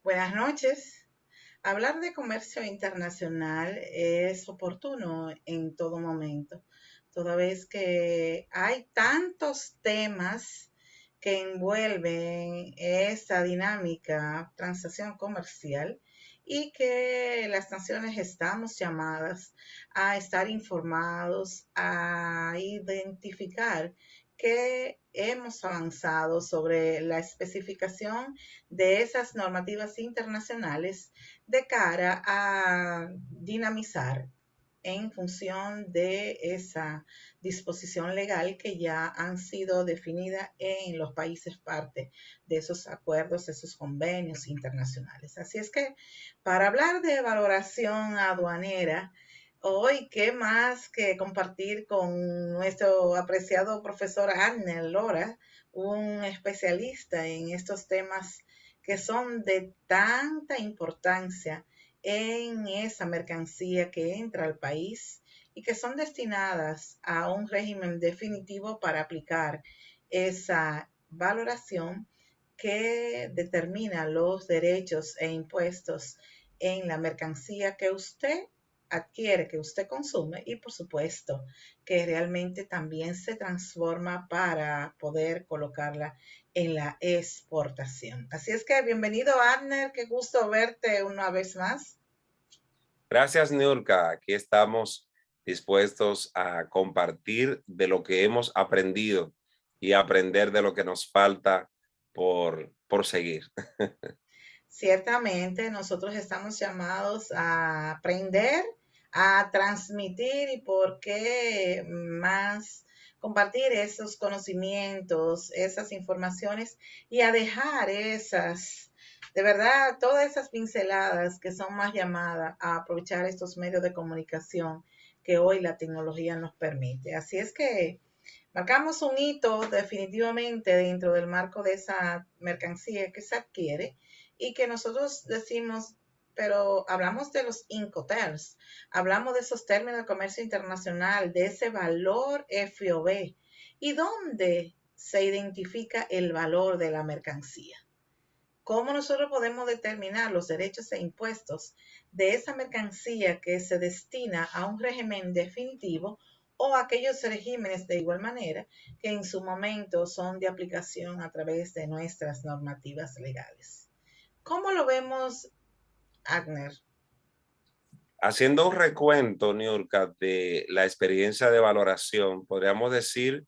Buenas noches. Hablar de comercio internacional es oportuno en todo momento, toda vez que hay tantos temas que envuelven esta dinámica transacción comercial y que las naciones estamos llamadas a estar informados, a identificar que hemos avanzado sobre la especificación de esas normativas internacionales de cara a dinamizar en función de esa disposición legal que ya han sido definidas en los países parte de esos acuerdos, esos convenios internacionales. Así es que para hablar de valoración aduanera, hoy qué más que compartir con nuestro apreciado profesor Arnel Lora, un especialista en estos temas que son de tanta importancia en esa mercancía que entra al país y que son destinadas a un régimen definitivo para aplicar esa valoración que determina los derechos e impuestos en la mercancía que usted adquiere, que usted consume y por supuesto que realmente también se transforma para poder colocarla en la exportación. Así es que bienvenido, Abner, qué gusto verte una vez más. Gracias, Niurka. Aquí estamos dispuestos a compartir de lo que hemos aprendido y aprender de lo que nos falta por seguir. Ciertamente, nosotros estamos llamados a aprender, a transmitir y por qué más compartir esos conocimientos, esas informaciones y a dejar esas, de verdad, todas esas pinceladas que son más llamadas a aprovechar estos medios de comunicación que hoy la tecnología nos permite. Así es que marcamos un hito definitivamente dentro del marco de esa mercancía que se adquiere y que nosotros decimos, pero hablamos de los Incoterms, hablamos de esos términos de comercio internacional, de ese valor FOB y dónde se identifica el valor de la mercancía. ¿Cómo nosotros podemos determinar los derechos e impuestos de esa mercancía que se destina a un régimen definitivo o aquellos regímenes de igual manera que en su momento son de aplicación a través de nuestras normativas legales? ¿Cómo lo vemos, Agner? Haciendo un recuento, Niurka, de la experiencia de valoración, podríamos decir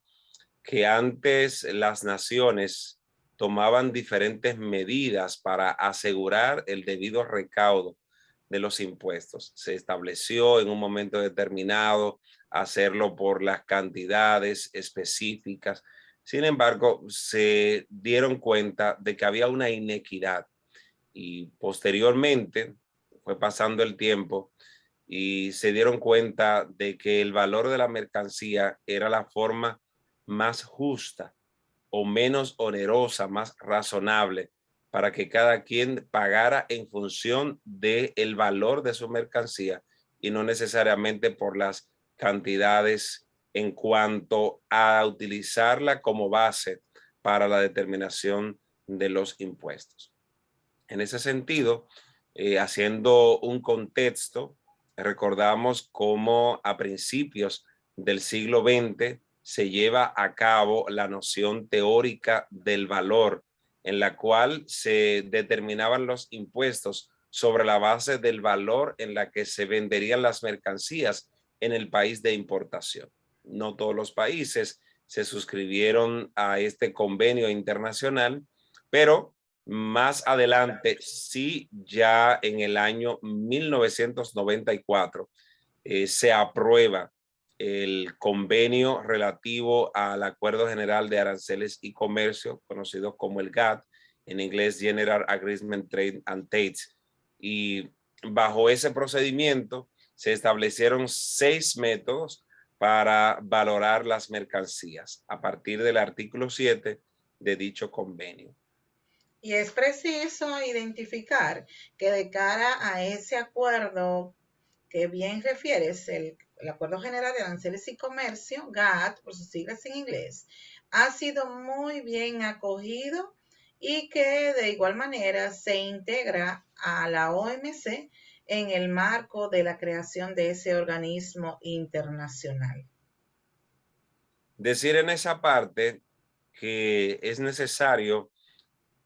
que antes las naciones tomaban diferentes medidas para asegurar el debido recaudo de los impuestos. Se estableció en un momento determinado hacerlo por las cantidades específicas. Sin embargo, se dieron cuenta de que había una inequidad y posteriormente fue pasando el tiempo y se dieron cuenta de que el valor de la mercancía era la forma más justa o menos onerosa, más razonable, para que cada quien pagara en función del valor de su mercancía y no necesariamente por las cantidades en cuanto a utilizarla como base para la determinación de los impuestos. En ese sentido, haciendo un contexto, recordamos cómo a principios del siglo XX se lleva a cabo la noción teórica del valor, en la cual se determinaban los impuestos sobre la base del valor en la que se venderían las mercancías en el país de importación. No todos los países se suscribieron a este convenio internacional, pero más adelante, sí, ya en el año 1994 se aprueba el convenio relativo al Acuerdo General de Aranceles y Comercio, conocido como el GATT, en inglés General Agreement Trade and Tax. Y bajo ese procedimiento se establecieron 6 métodos para valorar las mercancías a partir del artículo 7 de dicho convenio. Y es preciso identificar que de cara a ese acuerdo que bien refieres, el Acuerdo General de Aranceles y Comercio, GATT, por sus siglas en inglés, ha sido muy bien acogido y que de igual manera se integra a la OMC en el marco de la creación de ese organismo internacional. Decir en esa parte que es necesario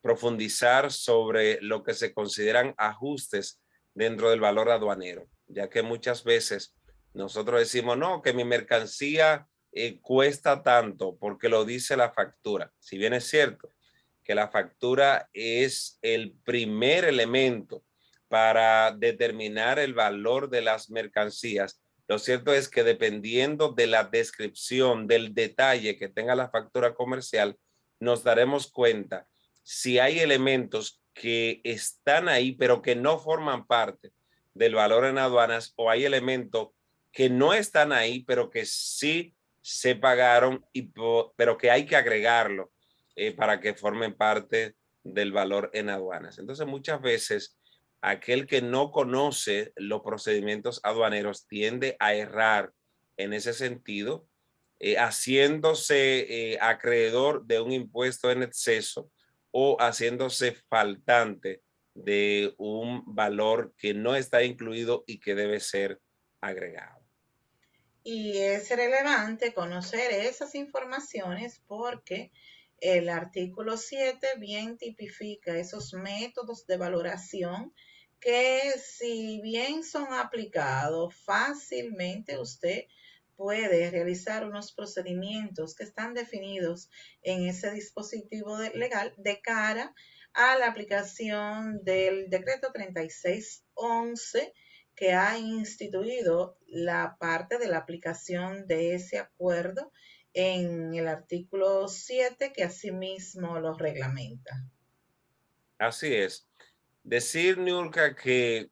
profundizar sobre lo que se consideran ajustes dentro del valor aduanero, ya que muchas veces nosotros decimos, no, que mi mercancía cuesta tanto porque lo dice la factura. Si bien es cierto que la factura es el primer elemento para determinar el valor de las mercancías, lo cierto es que dependiendo de la descripción, del detalle que tenga la factura comercial, nos daremos cuenta si hay elementos que están ahí, pero que no forman parte del valor en aduanas, o hay elementos que no están ahí, pero que sí se pagaron, pero que hay que agregarlo para que formen parte del valor en aduanas. Entonces, muchas veces, aquel que no conoce los procedimientos aduaneros tiende a errar en ese sentido, haciéndose acreedor de un impuesto en exceso o haciéndose faltante de un valor que no está incluido y que debe ser agregado. Y es relevante conocer esas informaciones porque el artículo 7 bien tipifica esos métodos de valoración que, si bien son aplicados fácilmente, usted puede realizar unos procedimientos que están definidos en ese dispositivo legal de cara a la aplicación del decreto 3611, que ha instituido la parte de la aplicación de ese acuerdo en el artículo 7, que asimismo lo reglamenta. Así es. Decir, Nurka, que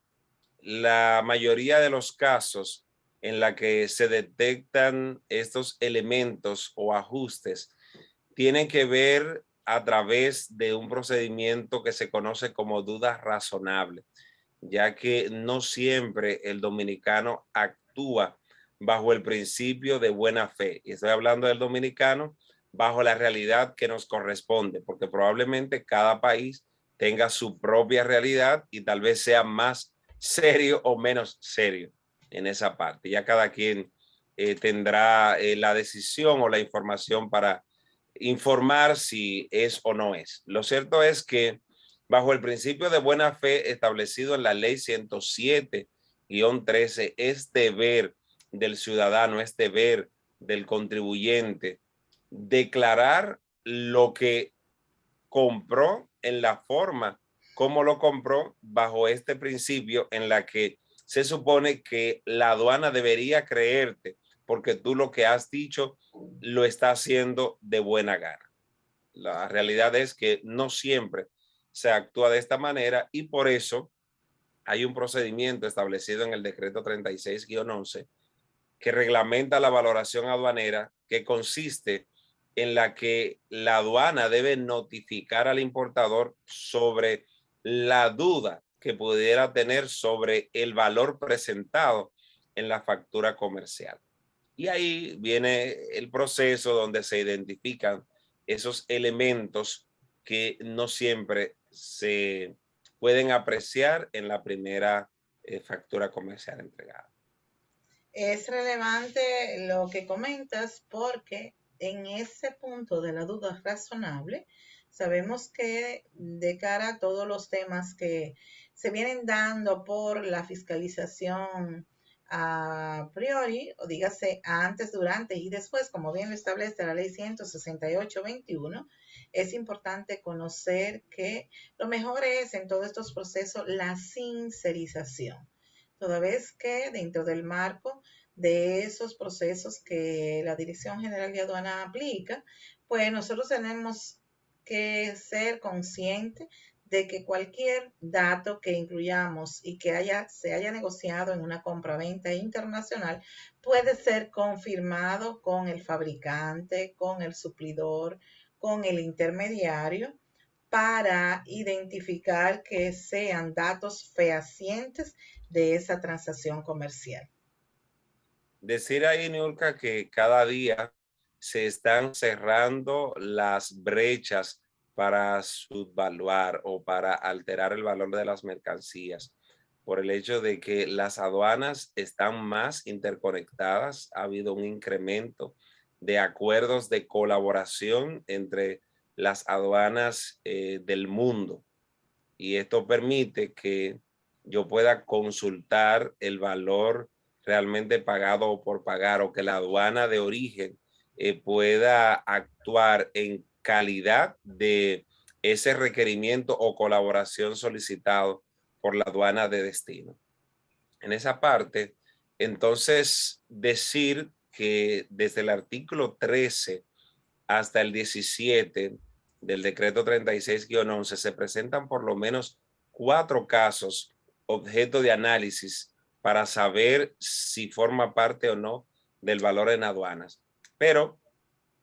la mayoría de los casos en la que se detectan estos elementos o ajustes tienen que ver a través de un procedimiento que se conoce como duda razonable, ya que no siempre el dominicano actúa bajo el principio de buena fe. Y estoy hablando del dominicano bajo la realidad que nos corresponde, porque probablemente cada país tenga su propia realidad y tal vez sea más serio o menos serio en esa parte. Ya cada quien tendrá la decisión o la información para informar si es o no es. Lo cierto es que bajo el principio de buena fe establecido en la ley 107-13, es deber del ciudadano, es deber del contribuyente declarar lo que compró en la forma como lo compró, bajo este principio en la que se supone que la aduana debería creerte porque tú lo que has dicho lo está haciendo de buena gana. La realidad es que no siempre se actúa de esta manera y por eso hay un procedimiento establecido en el decreto 36-11 que reglamenta la valoración aduanera, que consiste en la que la aduana debe notificar al importador sobre la duda que pudiera tener sobre el valor presentado en la factura comercial. Y ahí viene el proceso donde se identifican esos elementos que no siempre se pueden apreciar en la primera factura comercial entregada. Es relevante lo que comentas porque en ese punto de la duda razonable, sabemos que de cara a todos los temas que se vienen dando por la fiscalización a priori, o dígase antes, durante y después, como bien lo establece la ley 168-21, es importante conocer que lo mejor es en todos estos procesos la sincerización, toda vez que dentro del marco de esos procesos que la Dirección General de Aduana aplica, pues nosotros tenemos que ser conscientes de que cualquier dato que incluyamos y que se haya negociado en una compraventa internacional puede ser confirmado con el fabricante, con el suplidor, con el intermediario, para identificar que sean datos fehacientes de esa transacción comercial. Decir ahí, Niurka, que cada día se están cerrando las brechas para subvaluar o para alterar el valor de las mercancías por el hecho de que las aduanas están más interconectadas. Ha habido un incremento de acuerdos de colaboración entre las aduanas del mundo, y esto permite que yo pueda consultar el valor realmente pagado o por pagar, o que la aduana de origen pueda actuar en calidad de ese requerimiento o colaboración solicitado por la aduana de destino. En esa parte, entonces, decir que desde el artículo 13 hasta el 17 del decreto 36-11 se presentan por lo menos 4 casos objeto de análisis para saber si forma parte o no del valor en aduanas. Pero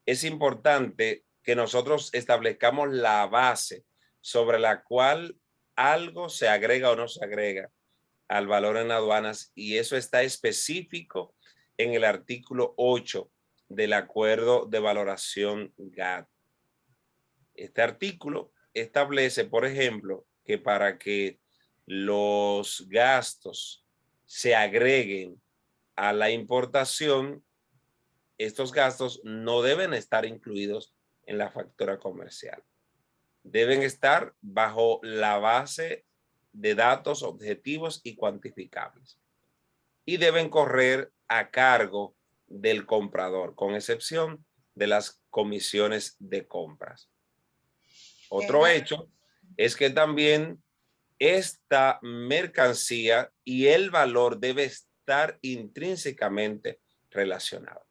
es importante que nosotros establezcamos la base sobre la cual algo se agrega o no se agrega al valor en aduanas, y eso está específico en el artículo 8 del acuerdo de valoración GATT. Este artículo establece, por ejemplo, que para que los gastos se agreguen a la importación, estos gastos no deben estar incluidos en la factura comercial. Deben estar bajo la base de datos objetivos y cuantificables, y deben correr a cargo del comprador, con excepción de las comisiones de compras. Otro hecho es que también esta mercancía y el valor debe estar intrínsecamente relacionado.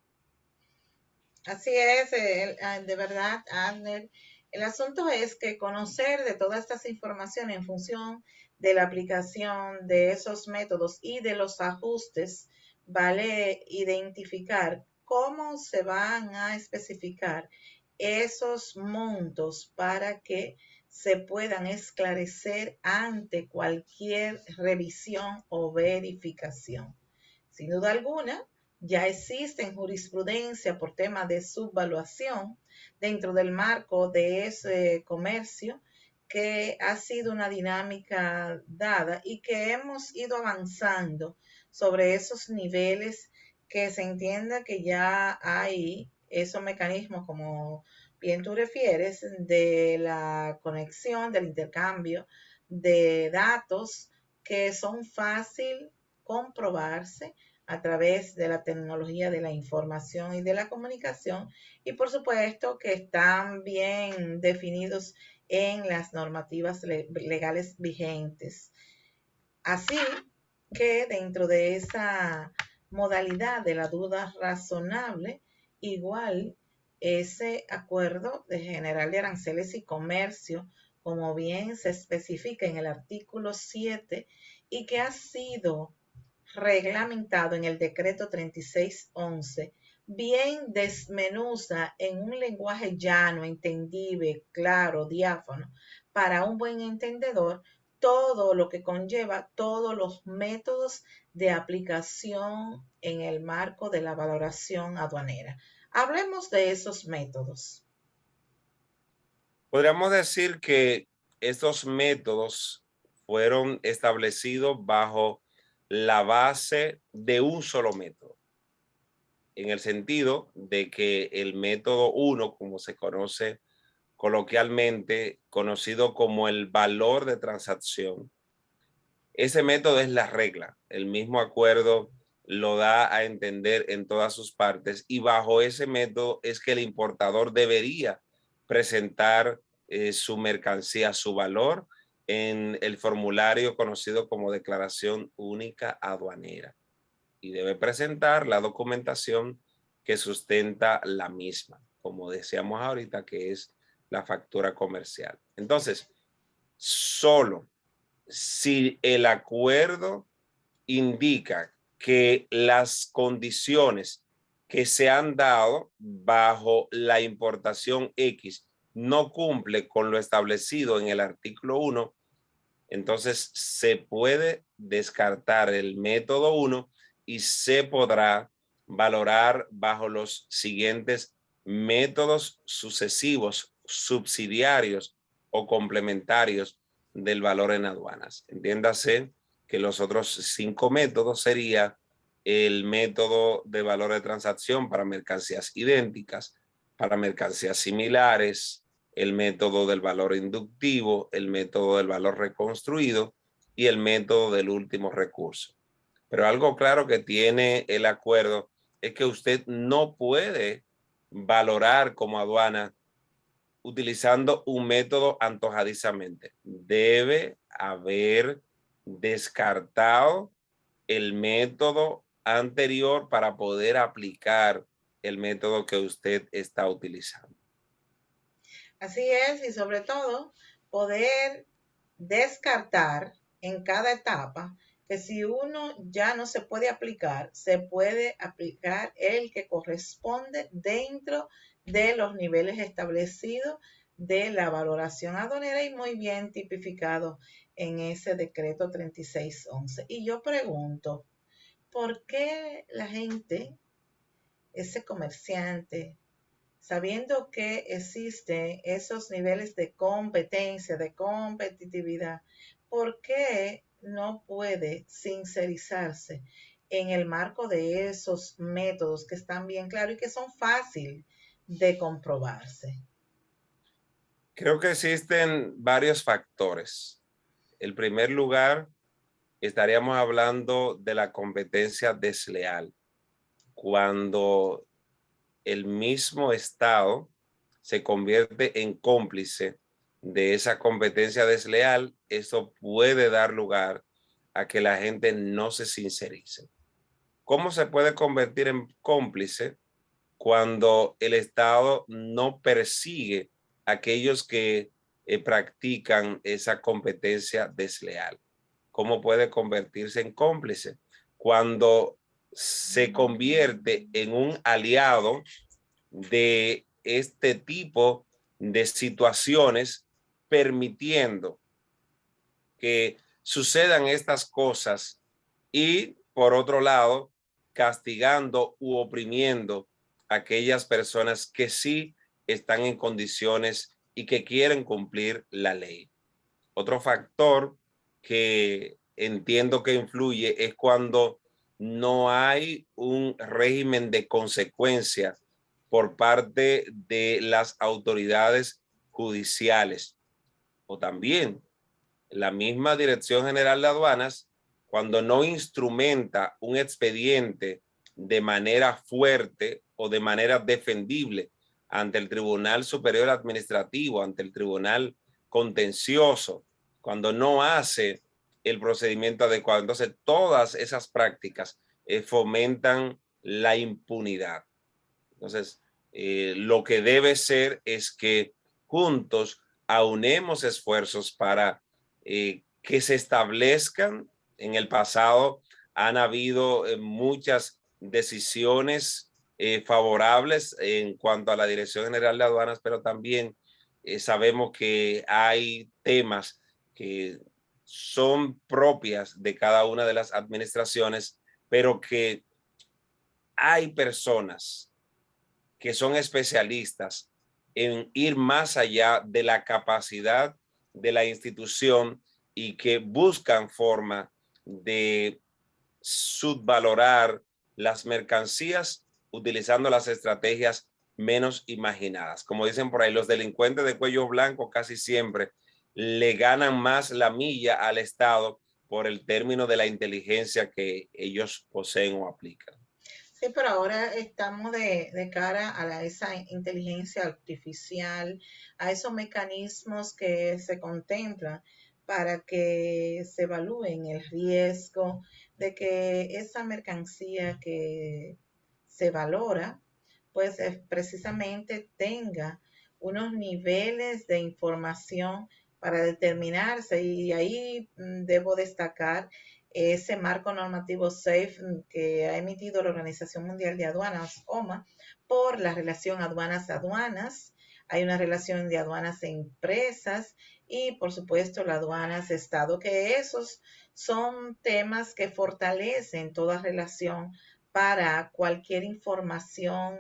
Así es, de verdad, Adner. El asunto es que conocer de todas estas informaciones en función de la aplicación de esos métodos y de los ajustes, vale identificar cómo se van a especificar esos montos para que se puedan esclarecer ante cualquier revisión o verificación. Sin duda alguna, ya existen jurisprudencia por temas de subvaluación dentro del marco de ese comercio, que ha sido una dinámica dada y que hemos ido avanzando sobre esos niveles, que se entienda que ya hay esos mecanismos, como bien tú refieres, de la conexión, del intercambio de datos, que son fácil comprobarse a través de la tecnología de la información y de la comunicación, y por supuesto que están bien definidos en las normativas legales vigentes. Así que dentro de esa modalidad de la duda razonable, igual ese acuerdo de general de aranceles y comercio, como bien se especifica en el artículo 7 y que ha sido reglamentado en el decreto 3611, bien desmenuza en un lenguaje llano, entendible, claro, diáfano, para un buen entendedor, todo lo que conlleva todos los métodos de aplicación en el marco de la valoración aduanera. Hablemos de esos métodos. Podríamos decir que estos métodos fueron establecidos bajo la base de un solo método, en el sentido de que el método 1, como se conoce coloquialmente, conocido como el valor de transacción, ese método es la regla. El mismo acuerdo lo da a entender en todas sus partes, y bajo ese método es que el importador debería presentar su mercancía, su valor, en el formulario conocido como declaración única aduanera, y debe presentar la documentación que sustenta la misma, como decíamos ahorita, que es la factura comercial. Entonces, solo si el acuerdo indica que las condiciones que se han dado bajo la importación X no cumple con lo establecido en el artículo 1, entonces se puede descartar el método 1 y se podrá valorar bajo los siguientes métodos sucesivos subsidiarios o complementarios del valor en aduanas. Entiéndase que los otros 5 métodos sería el método de valor de transacción para mercancías idénticas, para mercancías similares, el método del valor inductivo, el método del valor reconstruido y el método del último recurso. Pero algo claro que tiene el acuerdo es que usted no puede valorar como aduana utilizando un método antojadizamente. Debe haber descartado el método anterior para poder aplicar el método que usted está utilizando. Así es, y sobre todo poder descartar en cada etapa que si uno ya no se puede aplicar, se puede aplicar el que corresponde dentro de los niveles establecidos de la valoración aduanera y muy bien tipificado en ese decreto 3611. Y yo pregunto, ¿por qué la gente, ese comerciante, sabiendo que existen esos niveles de competencia, de competitividad, ¿por qué no puede sincerizarse en el marco de esos métodos que están bien claros y que son fáciles de comprobarse? Creo que existen varios factores. En primer lugar, estaríamos hablando de la competencia desleal. Cuando el mismo Estado se convierte en cómplice de esa competencia desleal, eso puede dar lugar a que la gente no se sincerice. ¿Cómo se puede convertir en cómplice cuando el Estado no persigue a aquellos que practican esa competencia desleal? ¿Cómo puede convertirse en cómplice? Cuando se convierte en un aliado de este tipo de situaciones, permitiendo que sucedan estas cosas y, por otro lado, castigando u oprimiendo a aquellas personas que sí están en condiciones y que quieren cumplir la ley. Otro factor que entiendo que influye es cuando no hay un régimen de consecuencia por parte de las autoridades judiciales, o también la misma Dirección General de Aduanas, cuando no instrumenta un expediente de manera fuerte o de manera defendible ante el Tribunal Superior Administrativo, ante el Tribunal Contencioso, cuando no hace el procedimiento adecuado. Entonces, todas esas prácticas fomentan la impunidad. Entonces, lo que debe ser es que juntos aunemos esfuerzos para que se establezcan. En el pasado han habido muchas decisiones favorables en cuanto a la Dirección General de Aduanas, pero también sabemos que hay temas que son propias de cada una de las administraciones, pero que hay personas que son especialistas en ir más allá de la capacidad de la institución y que buscan forma de subvalorar las mercancías utilizando las estrategias menos imaginadas. Como dicen por ahí, los delincuentes de cuello blanco casi siempre le ganan más la milla al Estado por el término de la inteligencia que ellos poseen o aplican. Sí, pero ahora estamos de cara a esa inteligencia artificial, a esos mecanismos que se contemplan para que se evalúen el riesgo de que esa mercancía que se valora, pues precisamente tenga unos niveles de información para determinarse. Y ahí debo destacar ese marco normativo SAFE que ha emitido la Organización Mundial de Aduanas, OMA, por la relación aduanas-aduanas. Hay una relación de aduanas e empresas y, por supuesto, la aduanas-estado, que esos son temas que fortalecen toda relación para cualquier información,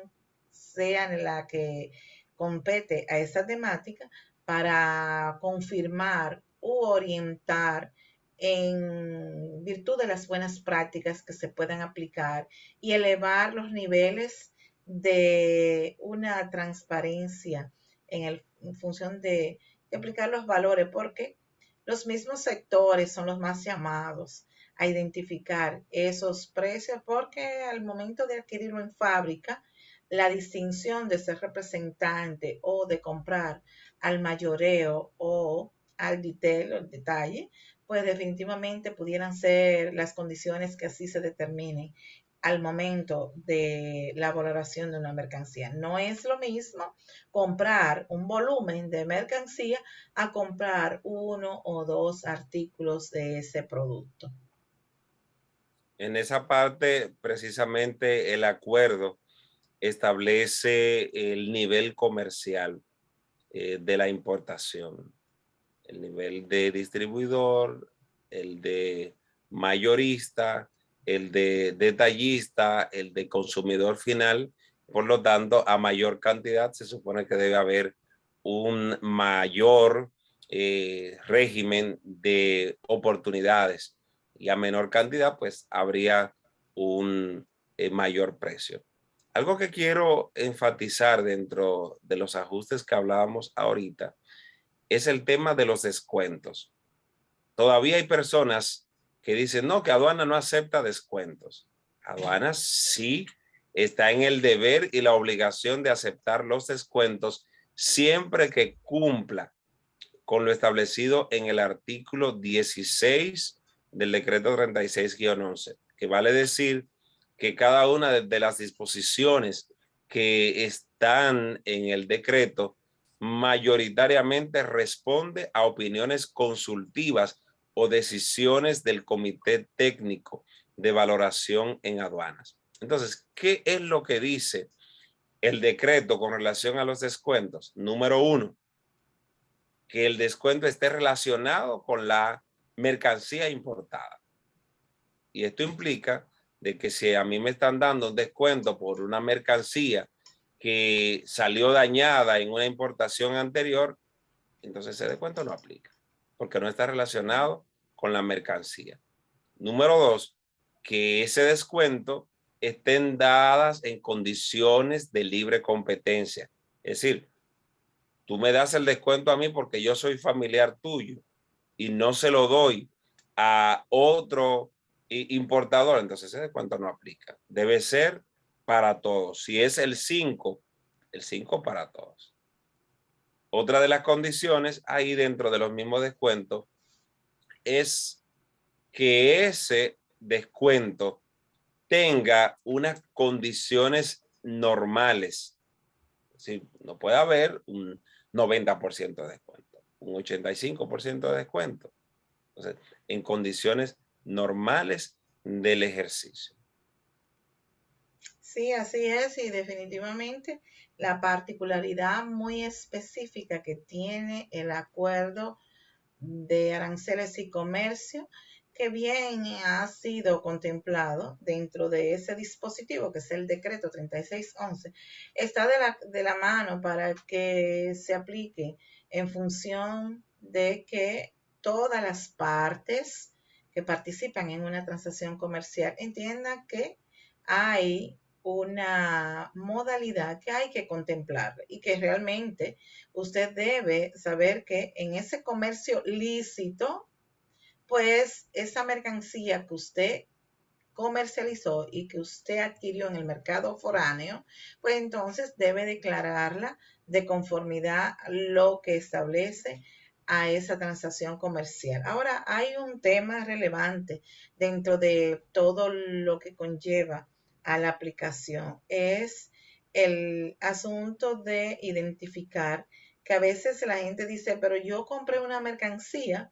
sea en la que compete a esa temática para confirmar u orientar en virtud de las buenas prácticas que se puedan aplicar y elevar los niveles de una transparencia en función de aplicar los valores, porque los mismos sectores son los más llamados a identificar esos precios, porque al momento de adquirirlo en fábrica, la distinción de ser representante o de comprar al mayoreo o al detail o el detalle, pues definitivamente pudieran ser las condiciones que así se determinen al momento de la valoración de una mercancía. No es lo mismo comprar un volumen de mercancía a comprar uno o dos artículos de ese producto. En esa parte, precisamente el acuerdo establece el nivel comercial de la importación, el nivel de distribuidor, el de mayorista, el de detallista, el de consumidor final. Por lo tanto, a mayor cantidad se supone que debe haber un mayor régimen de oportunidades y a menor cantidad, pues habría un mayor precio. Algo que quiero enfatizar dentro de los ajustes que hablábamos ahorita es el tema de los descuentos. Todavía hay personas que dicen, no, que aduana no acepta descuentos. Aduana sí está en el deber y la obligación de aceptar los descuentos siempre que cumpla con lo establecido en el artículo 16 del decreto 36-11, que vale decir que cada una de las disposiciones que están en el decreto mayoritariamente responde a opiniones consultivas o decisiones del Comité Técnico de Valoración en Aduanas. Entonces, ¿qué es lo que dice el decreto con relación a los descuentos? Número uno, que el descuento esté relacionado con la mercancía importada. Y esto implica de que si a mí me están dando un descuento por una mercancía que salió dañada en una importación anterior, entonces ese descuento no aplica, porque no está relacionado con la mercancía. Número dos, que ese descuento estén dadas en condiciones de libre competencia. Es decir, tú me das el descuento a mí porque yo soy familiar tuyo y no se lo doy a otro importador, entonces ese descuento no aplica. Debe ser para todos. Si es el 5 para todos. Otra de las condiciones ahí dentro de los mismos descuentos es que ese descuento tenga unas condiciones normales. Sí, no puede haber un 90% de descuento, un 85% de descuento. Entonces, en condiciones normales del ejercicio. Sí, así es, y definitivamente la particularidad muy específica que tiene el acuerdo de aranceles y comercio, que bien ha sido contemplado dentro de ese dispositivo, que es el decreto 3611, está de la mano para que se aplique en función de que todas las partes que participan en una transacción comercial entiendan que hay una modalidad que hay que contemplar y que realmente usted debe saber que en ese comercio lícito, pues esa mercancía que usted comercializó y que usted adquirió en el mercado foráneo, pues entonces debe declararla de conformidad a lo que establece a esa transacción comercial. Ahora, hay un tema relevante dentro de todo lo que conlleva a la aplicación, es el asunto de identificar que a veces la gente dice, pero yo compré una mercancía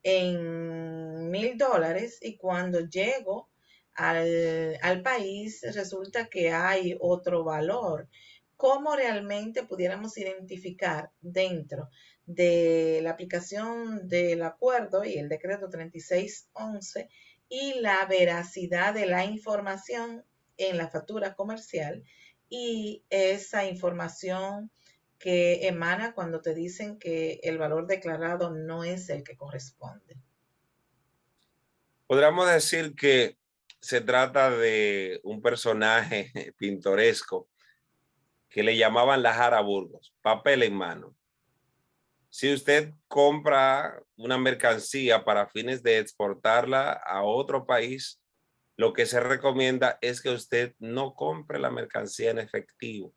en $1,000 y cuando llego al país resulta que hay otro valor. ¿Cómo realmente pudiéramos identificar dentro de la aplicación del acuerdo y el decreto 3611 y la veracidad de la información en la factura comercial y esa información que emana cuando te dicen que el valor declarado no es el que corresponde. Podríamos decir que se trata de un personaje pintoresco que le llamaban la Jara Burgos, papel en mano. Si usted compra una mercancía para fines de exportarla a otro país, lo que se recomienda es que usted no compre la mercancía en efectivo,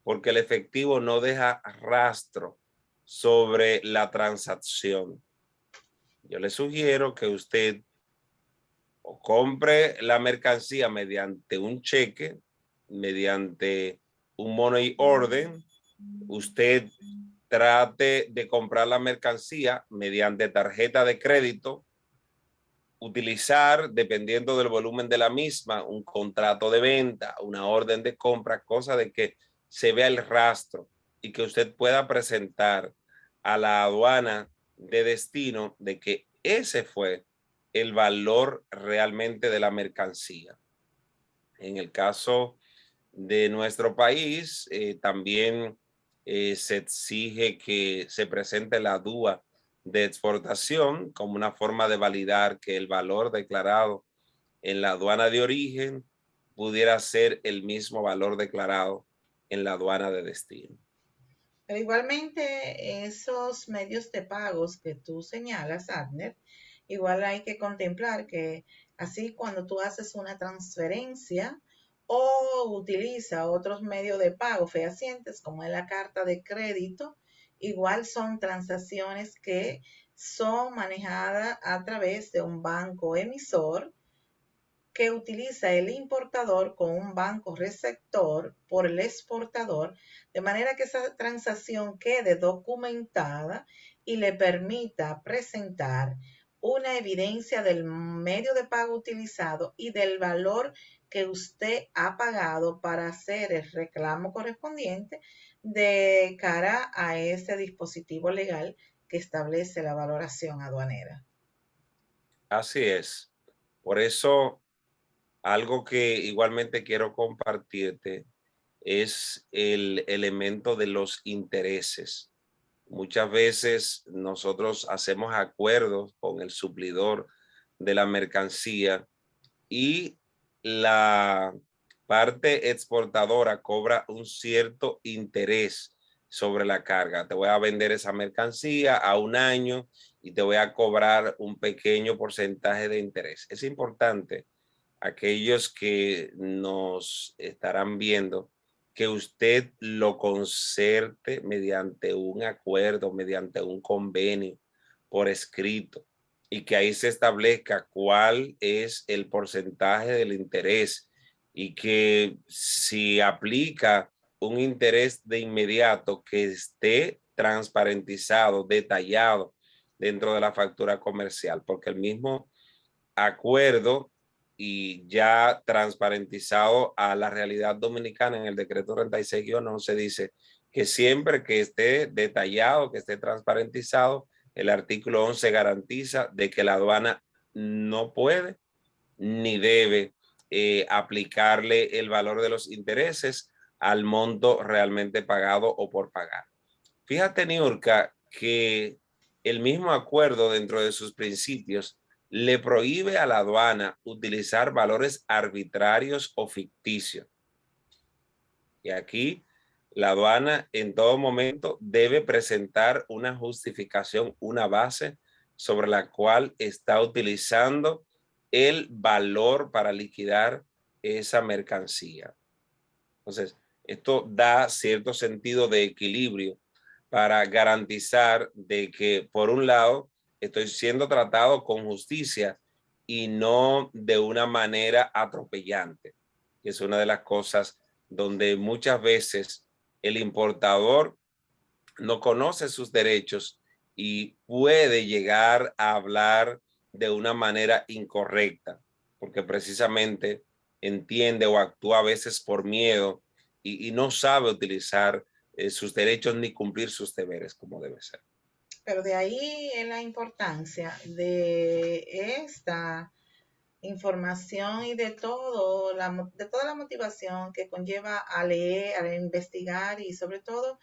porque el efectivo no deja rastro sobre la transacción. Yo le sugiero que usted o compre la mercancía mediante un cheque, mediante un money order, usted trate de comprar la mercancía mediante tarjeta de crédito, utilizar, dependiendo del volumen de la misma, un contrato de venta, una orden de compra, cosa de que se vea el rastro y que usted pueda presentar a la aduana de destino de que ese fue el valor realmente de la mercancía. En el caso de nuestro país, también se exige que se presente la DUA de exportación como una forma de validar que el valor declarado en la aduana de origen pudiera ser el mismo valor declarado en la aduana de destino. Pero igualmente esos medios de pagos que tú señalas, Adner, igual hay que contemplar que así cuando tú haces una transferencia o utiliza otros medios de pago fehacientes como es la carta de crédito, igual son transacciones que son manejadas a través de un banco emisor que utiliza el importador con un banco receptor por el exportador, de manera que esa transacción quede documentada y le permita presentar una evidencia del medio de pago utilizado y del valor que usted ha pagado para hacer el reclamo correspondiente de cara a ese dispositivo legal que establece la valoración aduanera. Así es. Por eso, algo que igualmente quiero compartirte es el elemento de los intereses. Muchas veces nosotros hacemos acuerdos con el suplidor de la mercancía y la parte exportadora cobra un cierto interés sobre la carga. Te voy a vender esa mercancía a un año y te voy a cobrar un pequeño porcentaje de interés. Es importante, aquellos que nos estarán viendo, que usted lo concerte mediante un acuerdo, mediante un convenio por escrito y que ahí se establezca cuál es el porcentaje del interés y que si aplica un interés de inmediato que esté transparentizado, detallado dentro de la factura comercial, porque el mismo acuerdo y ya transparentizado a la realidad dominicana en el decreto 36-11 dice que siempre que esté detallado, que esté transparentizado, el artículo 11 garantiza de que la aduana no puede ni debe aplicarle el valor de los intereses al monto realmente pagado o por pagar. Fíjate, Niurka, que el mismo acuerdo dentro de sus principios le prohíbe a la aduana utilizar valores arbitrarios o ficticios. Y aquí la aduana en todo momento debe presentar una justificación, una base sobre la cual está utilizando el valor para liquidar esa mercancía. Entonces, esto da cierto sentido de equilibrio para garantizar de que, por un lado, estoy siendo tratado con justicia y no de una manera atropellante, que es una de las cosas donde muchas veces el importador no conoce sus derechos y puede llegar a hablar de una manera incorrecta, porque precisamente entiende o actúa a veces por miedo y no sabe utilizar sus derechos ni cumplir sus deberes como debe ser. Pero de ahí es la importancia de esta información y de todo, de toda la motivación que conlleva a leer, a investigar y sobre todo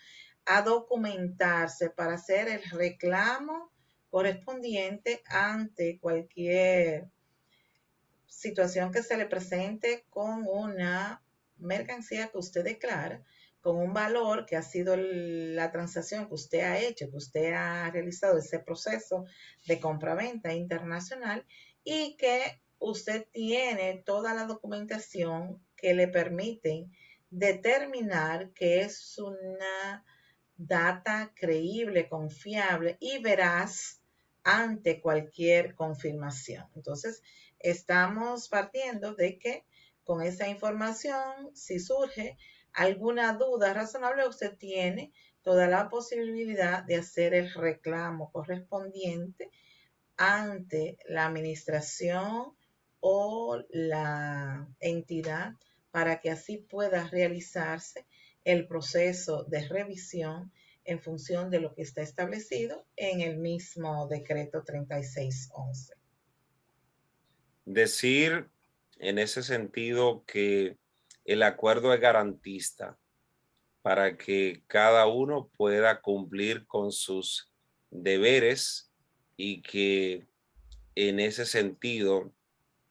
a documentarse para hacer el reclamo correspondiente ante cualquier situación que se le presente con una mercancía que usted declara, con un valor que ha sido la transacción que usted ha hecho, que usted ha realizado ese proceso de compraventa internacional y que usted tiene toda la documentación que le permiten determinar que es una data creíble, confiable y veraz ante cualquier confirmación. Entonces, estamos partiendo de que con esa información, si surge alguna duda razonable, usted tiene toda la posibilidad de hacer el reclamo correspondiente ante la administración o la entidad para que así pueda realizarse el proceso de revisión en función de lo que está establecido en el mismo decreto 3611. Decir en ese sentido que el acuerdo es garantista para que cada uno pueda cumplir con sus deberes y que en ese sentido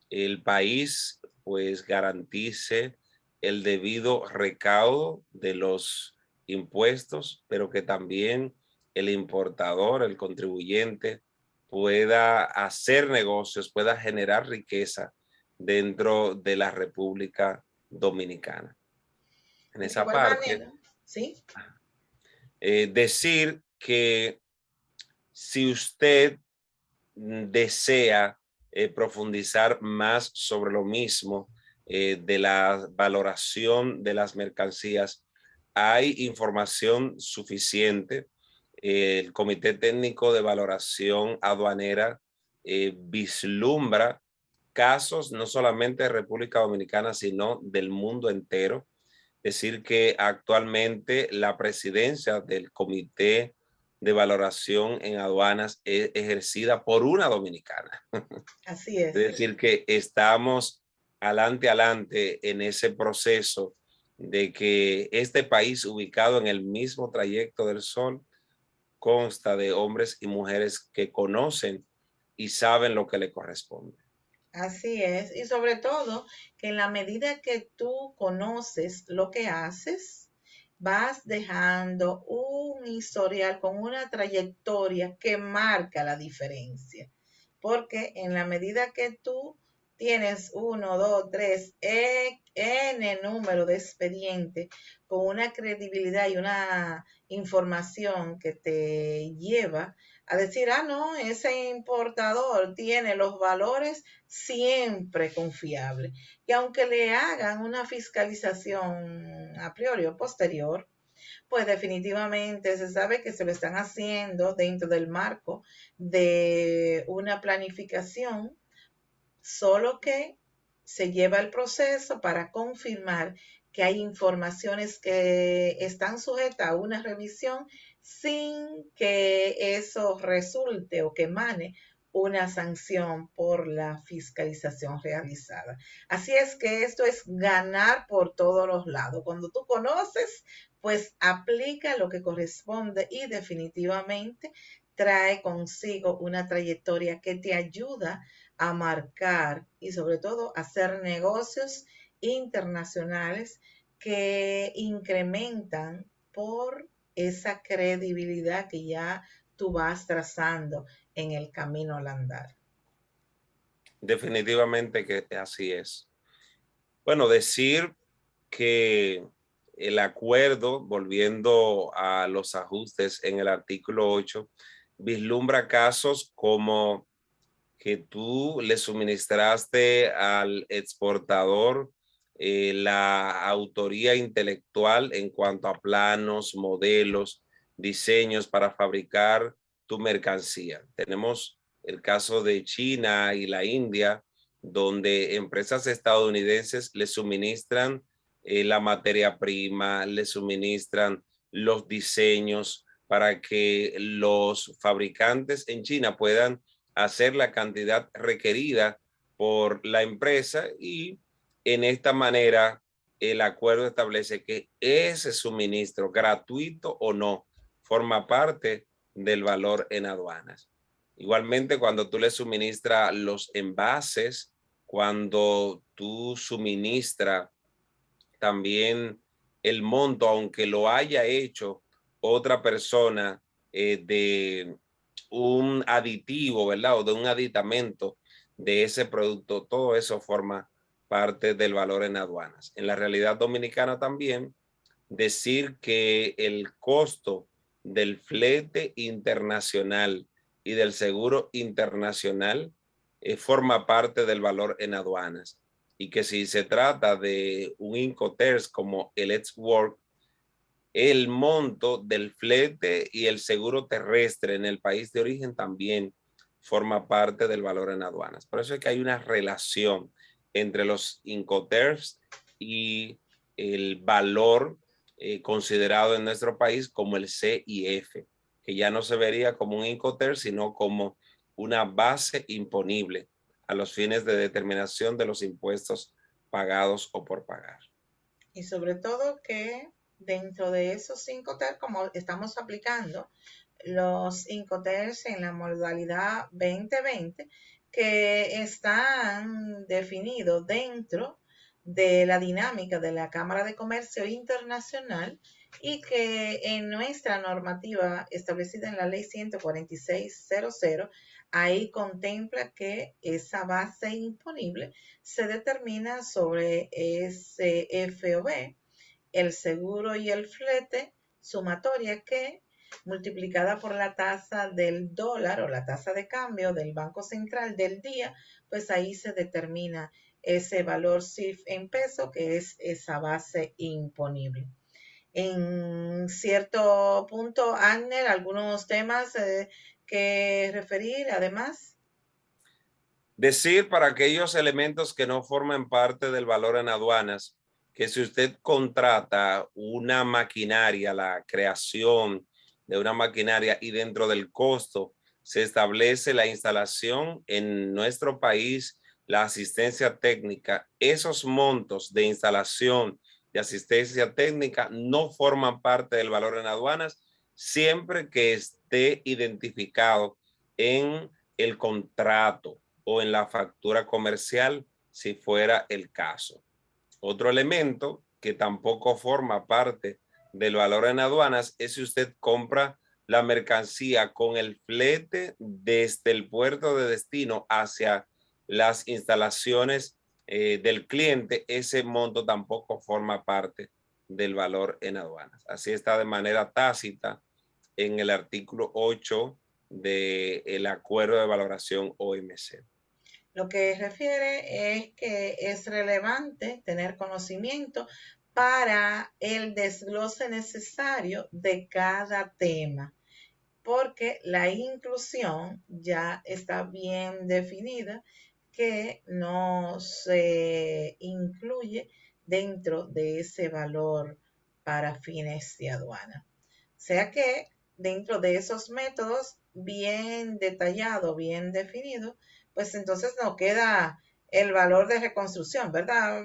el país pues garantice el debido recaudo de los impuestos, pero que también el importador, el contribuyente, pueda hacer negocios, pueda generar riqueza dentro de la República Dominicana. En De esa igual parte, manera, ¿sí? decir que si usted desea profundizar más sobre lo mismo de la valoración de las mercancías, hay información suficiente. El Comité Técnico de Valoración Aduanera vislumbra casos no solamente de República Dominicana, sino del mundo entero. Decir que actualmente la presidencia del Comité de Valoración en Aduanas es ejercida por una dominicana. Así Es es. decir, que estamos adelante en ese proceso de que este país ubicado en el mismo trayecto del sol consta de hombres y mujeres que conocen y saben lo que le corresponde. Así es. Y sobre todo, que en la medida que tú conoces lo que haces, vas dejando un historial con una trayectoria que marca la diferencia. Porque en la medida que tú tienes uno, dos, tres, N número de expedientes con una credibilidad y una información que te lleva a decir, ah, no, ese importador tiene los valores siempre confiables. Y aunque le hagan una fiscalización a priori o posterior, pues definitivamente se sabe que se lo están haciendo dentro del marco de una planificación, solo que se lleva el proceso para confirmar que hay informaciones que están sujetas a una revisión sin que eso resulte o que emane una sanción por la fiscalización realizada. Así es que esto es ganar por todos los lados. Cuando tú conoces, pues aplica lo que corresponde y definitivamente trae consigo una trayectoria que te ayuda a marcar y sobre todo a hacer negocios internacionales que incrementan por esa credibilidad que ya tú vas trazando en el camino al andar. Definitivamente que así es. Bueno, decir que el acuerdo, volviendo a los ajustes en el artículo 8, vislumbra casos como que tú le suministraste al exportador la autoría intelectual en cuanto a planos, modelos, diseños para fabricar tu mercancía. Tenemos el caso de China y la India, donde empresas estadounidenses le suministran la materia prima, le suministran los diseños para que los fabricantes en China puedan hacer la cantidad requerida por la empresa y en esta manera el acuerdo establece que ese suministro, gratuito o no, forma parte del valor en aduanas. Igualmente, cuando tú le suministras los envases, cuando tú suministras también el monto, aunque lo haya hecho otra persona de un aditivo, ¿verdad? O de un aditamento de ese producto, todo eso forma parte del valor en aduanas. En la realidad dominicana también, decir que el costo del flete internacional y del seguro internacional forma parte del valor en aduanas y que si se trata de un Incoterms como el Let's Work, el monto del flete y el seguro terrestre en el país de origen también forma parte del valor en aduanas. Por eso es que hay una relación entre los Incoterms y el valor considerado en nuestro país como el CIF, que ya no se vería como un Incoterm, sino como una base imponible a los fines de determinación de los impuestos pagados o por pagar. Y sobre todo que dentro de esos Incoterms, como estamos aplicando los Incoterms en la modalidad 2020, que están definidos dentro de la dinámica de la Cámara de Comercio Internacional y que en nuestra normativa establecida en la ley 146.00, ahí contempla que esa base imponible se determina sobre ese FOB, el seguro y el flete, sumatoria que multiplicada por la tasa del dólar o la tasa de cambio del Banco Central del día, pues ahí se determina ese valor CIF en peso, que es esa base imponible. En cierto punto, Agner, algunos temas que referir, además. Decir para aquellos elementos que no forman parte del valor en aduanas, que si usted contrata una maquinaria, la creación de una maquinaria y dentro del costo se establece la instalación en nuestro país, la asistencia técnica, esos montos de instalación de asistencia técnica no forman parte del valor en aduanas siempre que esté identificado en el contrato o en la factura comercial, si fuera el caso. Otro elemento que tampoco forma parte del valor en aduanas es si usted compra la mercancía con el flete desde el puerto de destino hacia las instalaciones del cliente, ese monto tampoco forma parte del valor en aduanas. Así está de manera tácita en el artículo 8 del acuerdo de valoración OMC. Lo que refiere es que es relevante tener conocimiento para el desglose necesario de cada tema, porque la inclusión ya está bien definida, que no se incluye dentro de ese valor para fines de aduana. O sea que dentro de esos métodos bien detallado, bien definido, pues entonces nos queda el valor de reconstrucción, ¿verdad,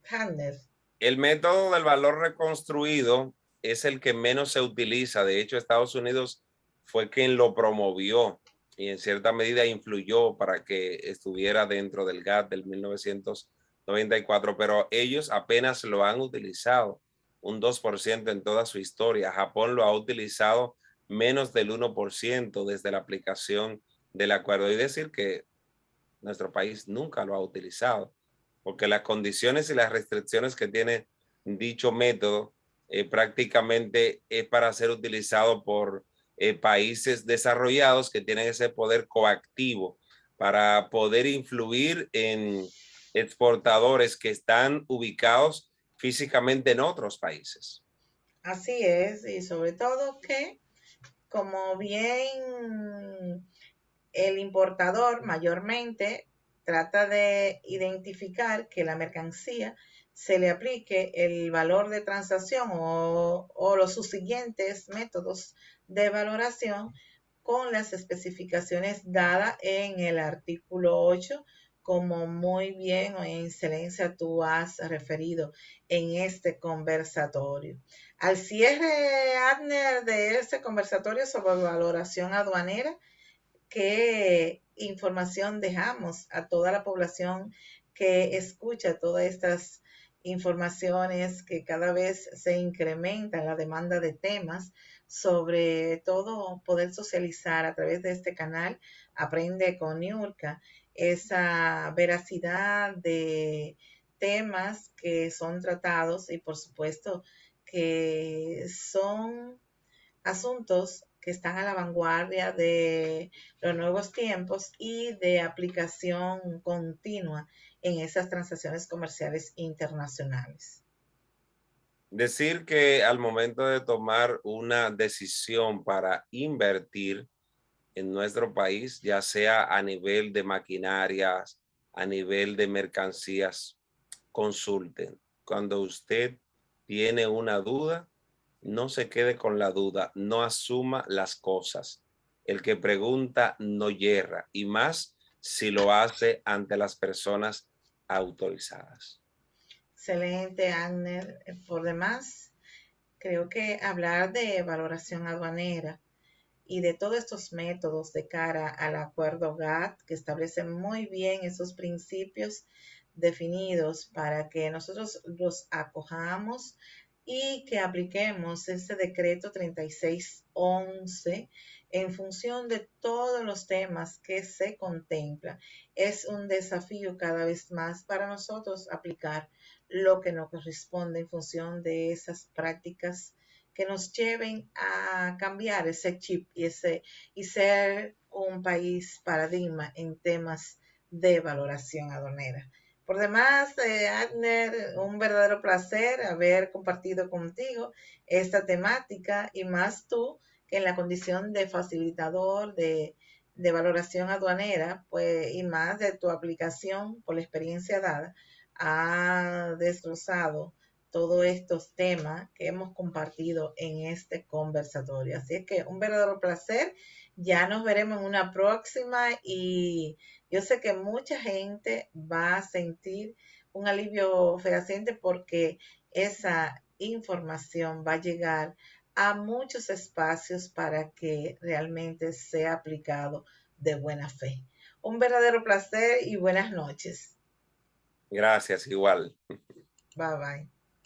Handel? El método del valor reconstruido es el que menos se utiliza. De hecho, Estados Unidos fue quien lo promovió y en cierta medida influyó para que estuviera dentro del GATT del 1994, pero ellos apenas lo han utilizado un 2% en toda su historia. Japón lo ha utilizado menos del 1% desde la aplicación del acuerdo. Y decir que nuestro país nunca lo ha utilizado, porque las condiciones y las restricciones que tiene dicho método prácticamente es para ser utilizado por países desarrollados que tienen ese poder coactivo para poder influir en exportadores que están ubicados físicamente en otros países. Así es, y sobre todo que, como bien el importador mayormente trata de identificar que la mercancía se le aplique el valor de transacción o los subsiguientes métodos de valoración con las especificaciones dadas en el artículo 8 como muy bien o en excelencia tú has referido en este conversatorio. Al cierre, Adner, de este conversatorio sobre valoración aduanera, ¿qué información dejamos a toda la población que escucha todas estas informaciones, que cada vez se incrementa la demanda de temas, sobre todo poder socializar a través de este canal Aprende con Niurka, esa veracidad de temas que son tratados y por supuesto que son asuntos que están a la vanguardia de los nuevos tiempos y de aplicación continua en esas transacciones comerciales internacionales? Decir que al momento de tomar una decisión para invertir en nuestro país, ya sea a nivel de maquinarias, a nivel de mercancías, consulten. Cuando usted tiene una duda, no se quede con la duda, no asuma las cosas. El que pregunta no yerra, y más si lo hace ante las personas autorizadas. Excelente, Agner. Por demás, creo que hablar de valoración aduanera y de todos estos métodos de cara al acuerdo GATT, que establece muy bien esos principios definidos para que nosotros los acojamos y que apliquemos ese decreto 3611 en función de todos los temas que se contempla. Es un desafío cada vez más para nosotros aplicar lo que nos corresponde en función de esas prácticas que nos lleven a cambiar ese chip y ser un país paradigma en temas de valoración aduanera. Por demás, Agner, un verdadero placer haber compartido contigo esta temática y más tú que en la condición de facilitador de valoración aduanera, pues, y más de tu aplicación por la experiencia dada, ha desglosado todos estos temas que hemos compartido en este conversatorio. Así es que un verdadero placer. Ya nos veremos en una próxima y yo sé que mucha gente va a sentir un alivio fehaciente porque esa información va a llegar a muchos espacios para que realmente sea aplicado de buena fe. Un verdadero placer y buenas noches. Gracias, igual. Bye bye.